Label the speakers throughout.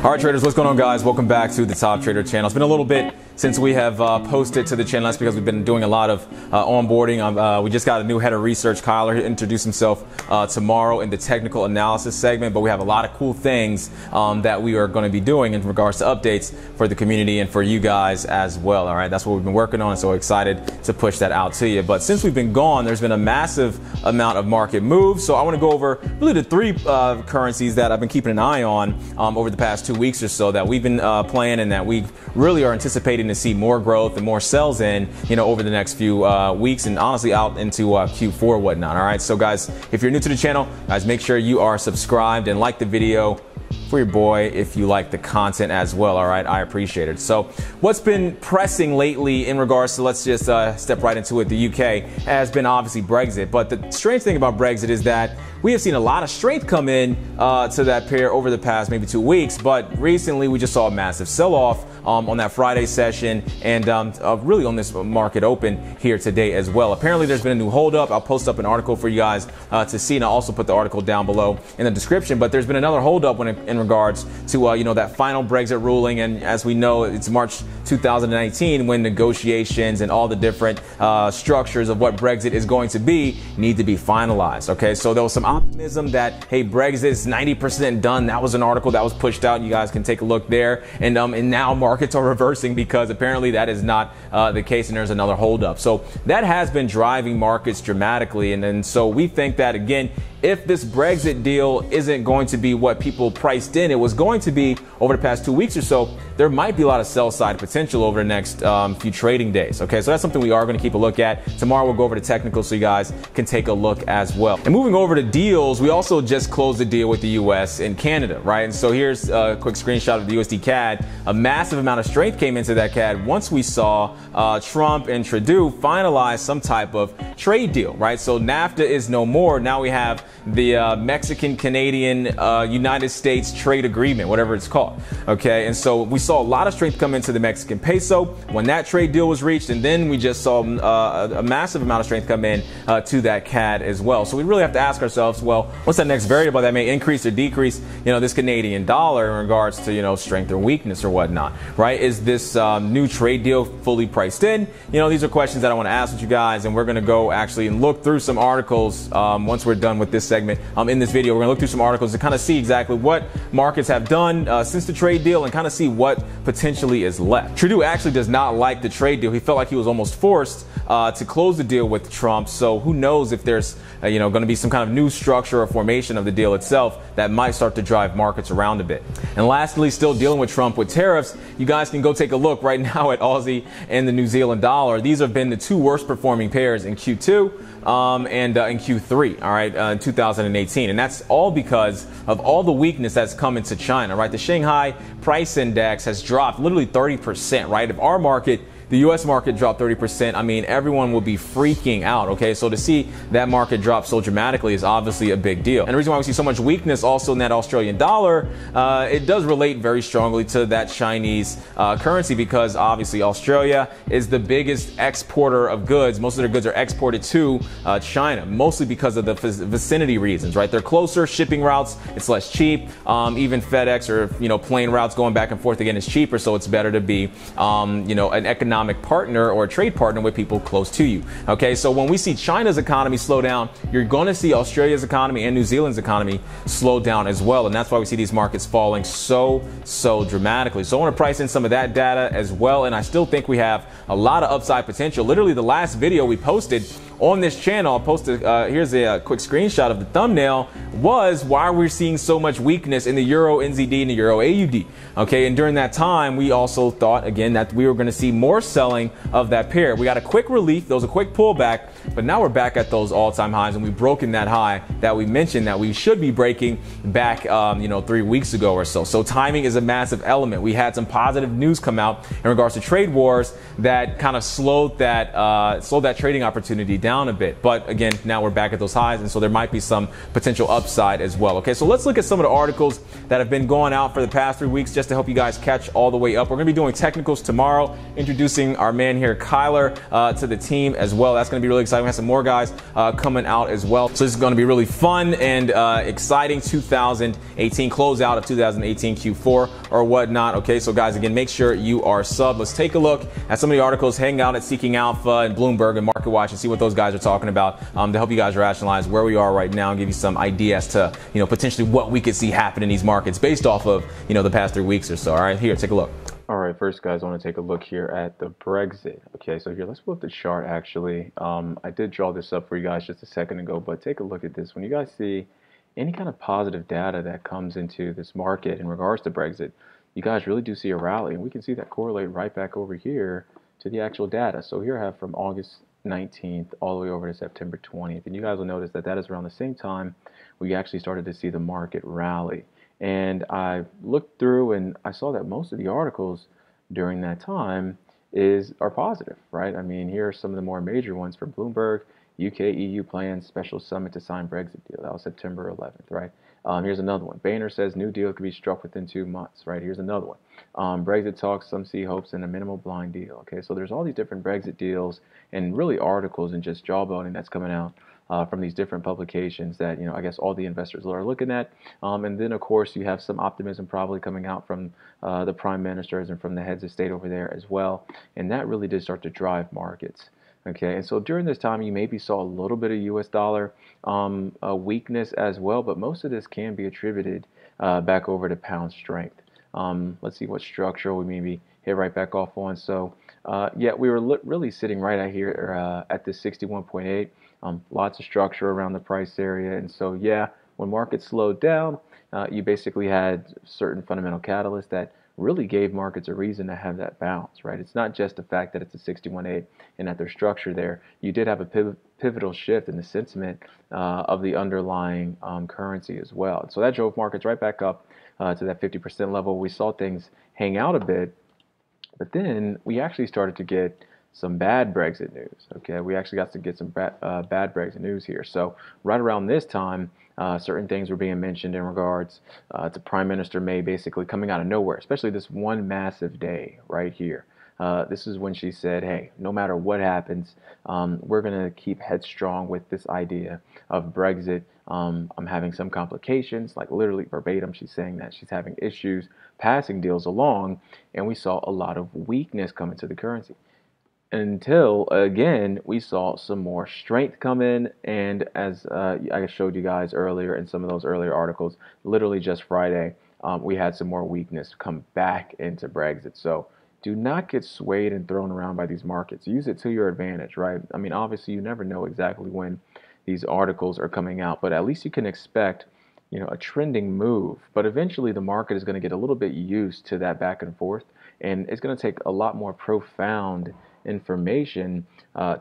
Speaker 1: All right, traders, what's going on, guys? Welcome back to the Top Trader channel. It's been a little bit since we have posted to the channel. That's because we've been doing a lot of onboarding. We just got a new head of research, Kyler. He'll introduce himself tomorrow in the technical analysis segment, but we have a lot of cool things that we are going to be doing in regards to updates for the community and for you guys as well. All right, that's what we've been working on, so excited to push that out to you. But since we've been gone, there's been a massive amount of market moves. So I want to go over really the three currencies that I've been keeping an eye on over the past 2 weeks or so that we've been playing and that we really are anticipating to see more growth and more sells in, over the next few weeks and honestly out into Q4 and whatnot. All right, so guys, if you're new to the channel, guys, make sure you are subscribed and like the video for your boy if you like the content as well. All right, I appreciate it. So what's been pressing lately in regards to, let's just step right into it, the UK, has been obviously Brexit. But the strange thing about Brexit is that we have seen a lot of strength come in to that pair over the past maybe 2 weeks, but recently we just saw a massive sell-off on that Friday session and really on this market open here today as well. Apparently there's been a new holdup. I'll post up an article for you guys to see, and I'll also put the article down below in the description. But there's been another holdup in regards to that final Brexit ruling, and as we know, it's March 2019 when negotiations and all the different structures of what Brexit is going to be need to be finalized. Okay, so there was some optimism that, hey, Brexit is 90% done. That was an article that was pushed out. You guys can take a look there. And now markets are reversing because apparently that is not the case, and there's another holdup. So that has been driving markets dramatically. And then so we think that, again, if this Brexit deal isn't going to be what people priced in, it was going to be over the past 2 weeks or so, there might be a lot of sell side potential over the next few trading days. Okay, so that's something we are going to keep a look at. Tomorrow we'll go over the technical so you guys can take a look as well. And moving over to deals, we also just closed a deal with the US and Canada, right? And so here's a quick screenshot of the USD CAD. A massive amount of strength came into that CAD once we saw Trump and Trudeau finalize some type of trade deal, right? So NAFTA is no more. Now we have the Mexican-Canadian United States trade agreement, whatever it's called. Okay, and so we saw a lot of strength come into the Mexican peso when that trade deal was reached, and then we just saw a massive amount of strength come in to that CAD as well. So we really have to ask ourselves, well, what's that next variable that may increase or decrease, this Canadian dollar in regards to, strength or weakness or whatnot, right? Is this new trade deal fully priced in? These are questions that I want to ask with you guys, and we're going to go actually and look through some articles once we're done with this segment in this video. We're going to look through some articles to kind of see exactly what markets have done since the trade deal and kind of see what potentially is left. Trudeau actually does not like the trade deal. He felt like he was almost forced to close the deal with Trump. So who knows if there's going to be some kind of new structure or formation of the deal itself that might start to drive markets around a bit. And lastly, still dealing with Trump with tariffs, you guys can go take a look right now at Aussie and the New Zealand dollar. These have been the two worst performing pairs in Q2 and in Q3, all right, in 2018. And that's all because of all the weakness that's come into China, right? The Shanghai price index has dropped literally 30%, right? If our market, the U.S. market, dropped 30%, I mean, everyone will be freaking out, okay? So to see that market drop so dramatically is obviously a big deal. And the reason why we see so much weakness also in that Australian dollar, it does relate very strongly to that Chinese currency, because obviously Australia is the biggest exporter of goods. Most of their goods are exported to China, mostly because of the vicinity reasons, right? They're closer, shipping routes, it's less cheap. Even FedEx or, plane routes going back and forth, again, is cheaper, so it's better to be, an economic partner or a trade partner with people close to you. Okay, so when we see China's economy slow down, you're going to see Australia's economy and New Zealand's economy slow down as well, and that's why we see these markets falling so dramatically. So I want to price in some of that data as well, and I still think we have a lot of upside potential. Literally, the last video we posted on this channel, I posted, here's a quick screenshot of the thumbnail, was why we're seeing so much weakness in the Euro NZD and the Euro AUD. Okay, and during that time, we also thought, again, that we were going to see more selling of that pair. We got a quick relief, there was a quick pullback, but now we're back at those all-time highs, and we've broken that high that we mentioned that we should be breaking back, 3 weeks ago or so. So timing is a massive element. We had some positive news come out in regards to trade wars that kind of slowed that trading opportunity down down a bit. But again, now we're back at those highs, and so there might be some potential upside as well. Okay, so let's look at some of the articles that have been going out for the past 3 weeks just to help you guys catch all the way up. We're going to be doing technicals tomorrow, introducing our man here, Kyler, to the team as well. That's going to be really exciting. We have some more guys coming out as well. So this is going to be really fun and exciting 2018 closeout of 2018 Q4 or whatnot. Okay, so guys, again, make sure you are sub. Let's take a look at some of the articles. Hang out at Seeking Alpha and Bloomberg and Market Watch and see what those guys are talking about to help you guys rationalize where we are right now and give you some ideas to, potentially what we could see happen in these markets based off of, the past 3 weeks or so. All right, here, take a look. All right, first, guys, I want to take a look here at the Brexit. Okay, so here, let's pull up the chart, actually. I did draw this up for you guys just a second ago, but take a look at this. When you guys see any kind of positive data that comes into this market in regards to Brexit, you guys really do see a rally, and we can see that correlate right back over here to the actual data. So here I have from August 19th all the way over to September 20th, and you guys will notice that that is around the same time we actually started to see the market rally. And I looked through and I saw that most of the articles during that time are positive, right? I mean, here are some of the more major ones from Bloomberg. UK EU plans special summit to sign Brexit deal. That was September 11th, right? Here's another one. Boehner says new deal could be struck within 2 months, right? Here's another one. Brexit talks, some see hopes in a minimal blind deal. Okay, so there's all these different Brexit deals and really articles and just jawboning that's coming out from these different publications that, I guess all the investors are looking at. And then, of course, you have some optimism probably coming out from the prime ministers and from the heads of state over there as well. And that really did start to drive markets. Okay, and so during this time, you maybe saw a little bit of U.S. dollar weakness as well, but most of this can be attributed back over to pound strength. Let's see what structure we maybe hit right back off on. So, yeah, we were really sitting right out here at this 61.8. Lots of structure around the price area, and so, yeah, when markets slowed down, you basically had certain fundamental catalysts that really gave markets a reason to have that bounce, right? It's not just the fact that it's a 61.8 and that there's structure there. You did have a pivotal shift in the sentiment of the underlying currency as well. And so that drove markets right back up to that 50% level. We saw things hang out a bit, but then we actually started to get some bad Brexit news. Okay, we actually got to get some bad Brexit news here. So right around this time, certain things were being mentioned in regards to Prime Minister May basically coming out of nowhere, especially this one massive day right here. This is when she said, hey, no matter what happens, we're going to keep headstrong with this idea of Brexit. I'm having some complications, like literally verbatim, she's saying that she's having issues passing deals along, and we saw a lot of weakness come into the currency. Until, again, we saw some more strength come in, and as I showed you guys earlier in some of those earlier articles, literally just Friday, we had some more weakness come back into Brexit. So do not get swayed and thrown around by these markets. Use it to your advantage, right? I mean, obviously, you never know exactly when these articles are coming out, but at least you can expect, a trending move. But eventually, the market is going to get a little bit used to that back and forth, and it's going to take a lot more profound information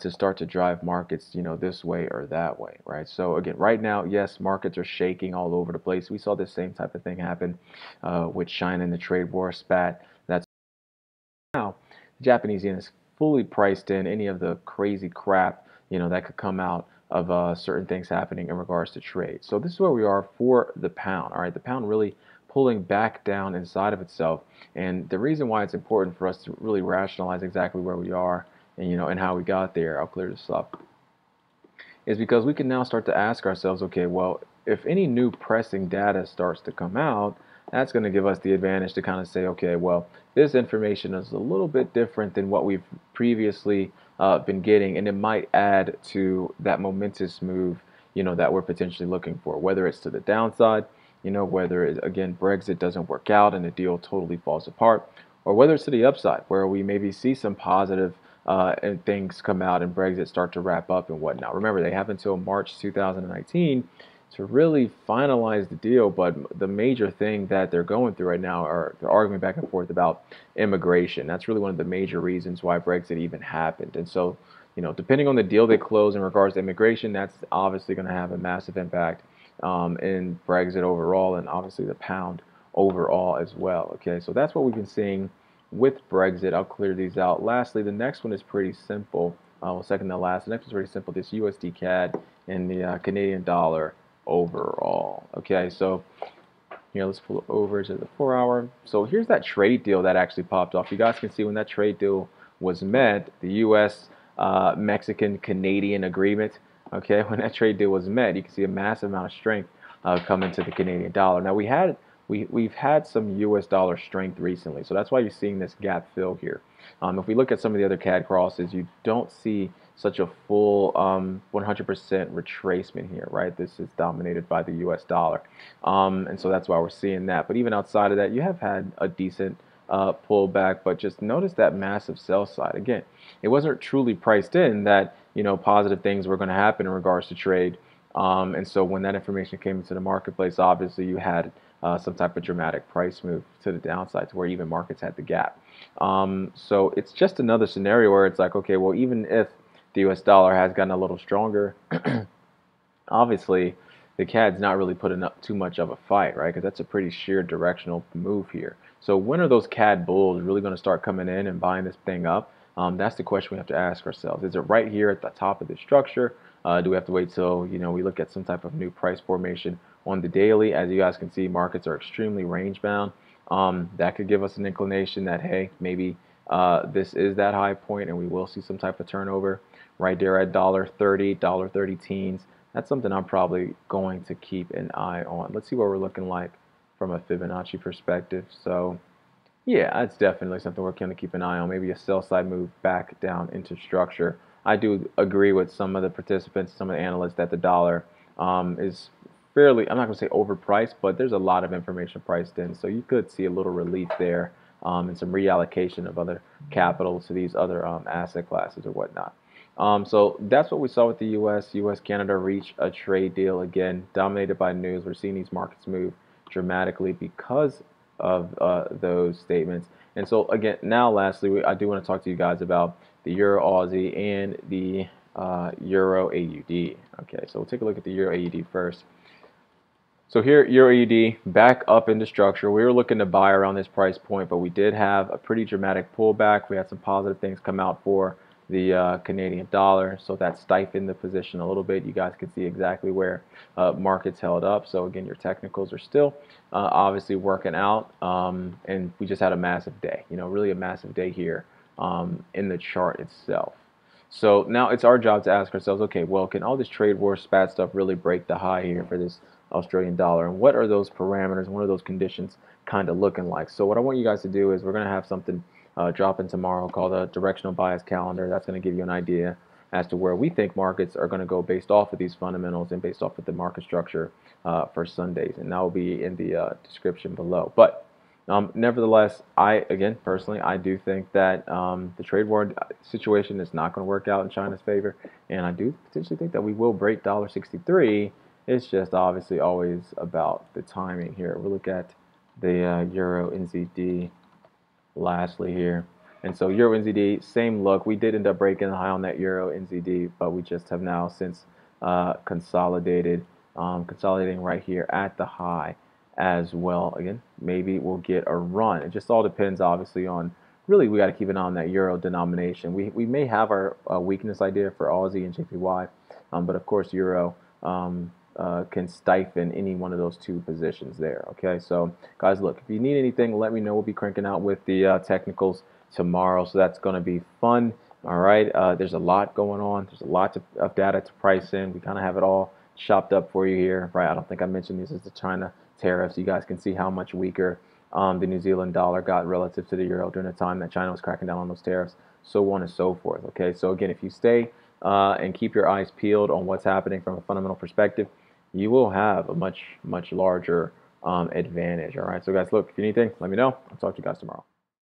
Speaker 1: to start to drive markets, this way or that way, right? So again, right now, yes, markets are shaking all over the place. We saw this same type of thing happen with China and the trade war spat. That's now the Japanese yen is fully priced in any of the crazy crap, that could come out of certain things happening in regards to trade. So this is where we are for the pound. All right, the pound really pulling back down inside of itself, and the reason why it's important for us to really rationalize exactly where we are and and how we got there, I'll clear this up, is because we can now start to ask ourselves, okay, well, if any new pressing data starts to come out, that's going to give us the advantage to kind of say, okay, well, this information is a little bit different than what we've previously been getting, and it might add to that momentous move that we're potentially looking for, whether it's to the downside, whether again, Brexit doesn't work out and the deal totally falls apart, or whether it's to the upside, where we maybe see some positive and things come out and Brexit start to wrap up and whatnot. Remember, they have until March 2019 to really finalize the deal, but the major thing that they're going through right now are they're arguing back and forth about immigration. That's really one of the major reasons why Brexit even happened. And so, depending on the deal they close in regards to immigration, that's obviously going to have a massive impact in Brexit overall, and obviously the pound overall as well. Okay, so that's what we've been seeing with Brexit. I'll clear these out. Lastly, the next one is pretty simple. well, second to last. The next is very simple. This USD CAD and the Canadian dollar overall. Okay, so here, let's pull it over to the 4-hour. So here's that trade deal that actually popped off. You guys can see when that trade deal was met, the U.S. Mexican Canadian agreement. Okay, when that trade deal was met, you can see a massive amount of strength come into the Canadian dollar. Now we've had some U.S. dollar strength recently, so that's why you're seeing this gap fill here. If we look at some of the other CAD crosses, you don't see such a full 100% retracement here, right? This is dominated by the U.S. dollar, and so that's why we're seeing that. But even outside of that, you have had a decent pullback, but just notice that massive sell side. Again, it wasn't truly priced in that positive things were going to happen in regards to trade, and so when that information came into the marketplace, obviously you had some type of dramatic price move to the downside to where even markets had the gap. So it's just another scenario where it's like, okay, well, even if the US dollar has gotten a little stronger, obviously the CAD's not really putting up too much of a fight, right? Because that's a pretty sheer directional move here. So when are those CAD bulls really going to start coming in and buying this thing up? That's the question we have to ask ourselves. Is it right here at the top of the structure? Do we have to wait till we look at some type of new price formation on the daily? As you guys can see, markets are extremely range bound. That could give us an inclination that, hey, maybe this is that high point and we will see some type of turnover right there at $1.30, $1.30 teens. That's something I'm probably going to keep an eye on. Let's see what we're looking like from a Fibonacci perspective. So yeah, that's definitely something we're going to keep an eye on. Maybe a sell side move back down into structure. I do agree with some of the participants, some of the analysts, that the dollar is fairly, I'm not going to say overpriced, but there's a lot of information priced in. So you could see a little relief there and some reallocation of other capital to these other asset classes or whatnot. So that's what we saw with the U.S.-Canada reach a trade deal, again, dominated by news. We're seeing these markets move dramatically because of those statements. And so again, now lastly, I do want to talk to you guys about the Euro Aussie and the Euro AUD. Okay, so we'll take a look at the Euro AUD first. So here, Euro AUD back up into structure. We were looking to buy around this price point, but we did have a pretty dramatic pullback. We had some positive things come out for the Canadian dollar, so that stifled the position a little bit. You guys can see exactly where markets held up. So again, your technicals are still obviously working out, and we just had a massive day, really a massive day here in the chart itself. So now it's our job to ask ourselves, okay, well, can all this trade war spat stuff really break the high here for this Australian dollar? And what are those parameters? What are those conditions kind of looking like? So what I want you guys to do is we're going to have something dropping tomorrow called a directional bias calendar. That's going to give you an idea as to where we think markets are going to go based off of these fundamentals and based off of the market structure for Sundays. And that will be in the description below. But nevertheless, again, personally, I do think that the trade war situation is not going to work out in China's favor, and I do potentially think that we will break $1.63. It's just obviously always about the timing here. We'll look at the Euro NZD lastly here. And so Euro NZD, same look. We did end up breaking the high on that Euro NZD, but we just have now since consolidating right here at the high as well. Again, maybe we'll get a run. It just all depends, obviously, on really we got to keep an eye on that euro denomination. We may have our weakness idea for Aussie and JPY, but of course euro can stifle any one of those two positions there. Okay, so guys, look, if you need anything, let me know. We'll be cranking out with the technicals tomorrow, so that's going to be fun. All right, there's a lot going on. There's a lot of data to price in. We kind of have it all chopped up for you here, right? I don't think I mentioned this is the China tariffs. You guys can see how much weaker the New Zealand dollar got relative to the euro during the time that China was cracking down on those tariffs, so on and so forth. Okay, so again, if you stay and keep your eyes peeled on what's happening from a fundamental perspective, you will have a much larger advantage. All right, so guys, look, if you need anything, let me know. I'll talk to you guys tomorrow.